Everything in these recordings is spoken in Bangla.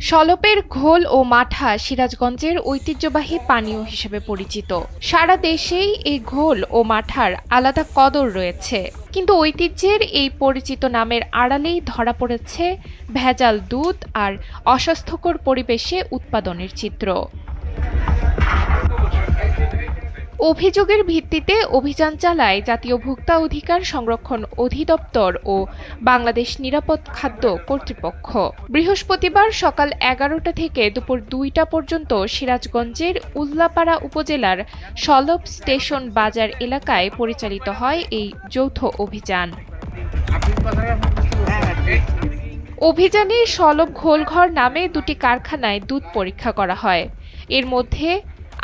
সলপের ঘোল ও মাঠা সিরাজগঞ্জের ঐতিহ্যবাহী পানীয় হিসেবে পরিচিত। সারা দেশেই এই ঘোল ও মাঠার আলাদা কদর রয়েছে, কিন্তু ঐতিহ্যের এই পরিচিত নামের আড়ালেই ধরা পড়েছে ভেজাল দুধ আর অস্বাস্থ্যকর পরিবেশে উৎপাদনের চিত্র। অভিযোগের ভিত্তিতে অভিযান চালায় জাতীয় ভোক্তা অধিকার সংরক্ষণ অধিদপ্তর ও বাংলাদেশ নিরাপদ খাদ্য কর্তৃপক্ষ। বৃহস্পতিবার সকাল 11টা থেকে দুপুর 2টা পর্যন্ত সিরাজগঞ্জের উল্লাপাড়া উপজেলার সলপ স্টেশন বাজার এলাকায় পরিচালিত হয় এই যৌথ অভিযান। অভিযানে সলপ ঘোলঘর নামে দুটি কারখানায় দুধ পরীক্ষা করা হয়। এর মধ্যে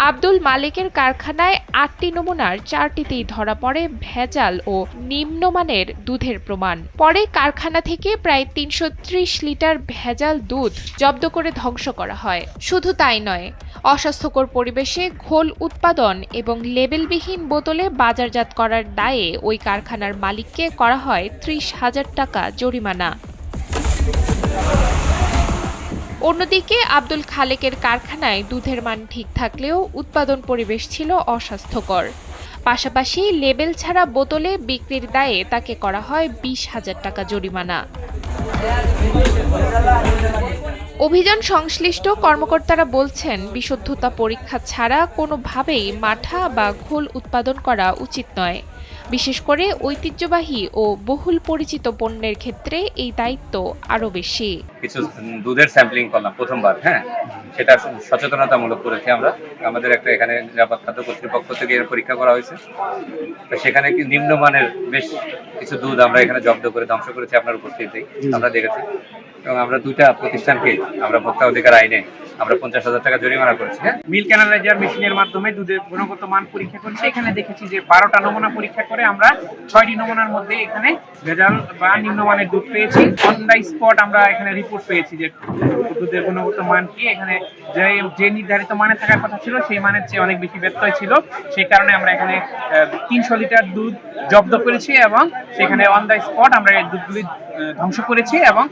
আব্দুল মালিকের কারখানায় 8টি নমুনার 4টিতেই ধরা পড়ে ভেজাল ও নিম্নমানের দুধের প্রমাণ। পরে কারখানা থেকে প্রায় 330 লিটার ভেজাল দুধ জব্দ করে ধ্বংস করা হয়। শুধু তাই নয়, অস্বাস্থ্যকর পরিবেশে ঘোল উৎপাদন এবং লেবেলবিহীন বোতলে বাজারজাত করার দায়ে ওই কারখানার মালিককে করা হয় 30,000 টাকা জরিমানা। অন্যদিকে আব্দুল খালেকের কারখানায় দুধের মান ঠিক থাকলেও উৎপাদন পরিবেশ ছিল অস্বাস্থ্যকর। পাশাপাশি লেবেল ছাড়া বোতলে বিক্রির দায়ে তাকে করা হয় 20,000 টাকা জরিমানা। অভিযান সংশ্লিষ্ট কর্মকর্তারা বলছেন, বিশুদ্ধতা পরীক্ষা ছাড়া কোনোভাবেই মাঠা বা ঘোল উৎপাদন করা উচিত নয়। বিশেষ করে ঐতিহ্যবাহী ও বহুল পরিচিত পণ্যের ক্ষেত্রে এই দায়িত্ব আরো বেশি। কিছু দুধের স্যাম্পলিং করলাম প্রথমবার, সেটা সচেতনতামূলক করেছি আমরা। আমাদের একটা এখানে নিরাপদ খাদ্য কর্তৃপক্ষ থেকে এর পরীক্ষা করা হয়েছে। তো সেখানে নিম্নমানের বেশ কিছু দুধ আমরা এখানে জব্দ করে ধ্বংস করেছি আপনার উপস্থিতিতেই আমরা দেখেছি। এবং আমরা দুইটা প্রতিষ্ঠানকে আমরা ভোক্তা অধিকার আইনে আমরা 50,000 টাকা জরিমানা করেছি। মিল্ক অ্যানালাইজার মেশিনের মাধ্যমে দুধের গুণগত মান পরীক্ষা করছি। এখানে দেখেছি যে 12টা নমুনা পরীক্ষা করে আমরা 6টি নমুনার মধ্যে এখানে ভেজাল বা নিম্নমানের দুধ পেয়েছি। অন দ্য স্পট আমরা এখানে রিপোর্ট পেয়েছি যে দুধের গুণগত মান কি এখানে যে নির্ধারিত মানে থাকার কথা ছিল সেই মানের চেয়ে অনেক বেশি ব্যত্যয় ছিল। সেই কারণে আমরা এখানে 300 লিটার দুধ জব্দ করেছি এবং সেখানে অন দ্য স্পট আমরা এই দুধগুলি ধ্বংস করেছি এবং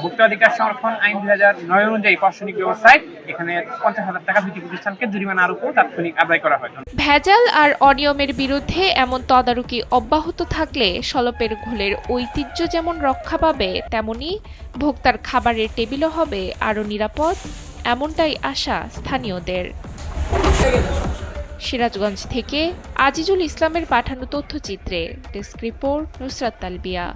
ভোক্তা অধিকার সংরক্ষণ আইন 2009 অনুযায়ী প্রশাসনিক ব্যবস্থায় এখানে 50,000 টাকা দুটি প্রতিষ্ঠানকে জরিমানা আরোপ তাৎক্ষণিক আদায় করা হয়। ভেজাল আর অনিয়মের বিরুদ্ধে এমন তদারকি অব্যাহত থাকলে সলপের ঘোলের ঐতিহ্য যেমন রক্ষা পাবে, তেমনি ভোক্তার খাবারের টেবিলও হবে আরও নিরাপদ, এমনটাই আশা স্থানীয়দের। সিরাজগঞ্জ থেকে আজিজুল ইসলামের পাঠানো তথ্যচিত্রে ডেস্ক রিপোর্ট নুসরাত তালবিয়া।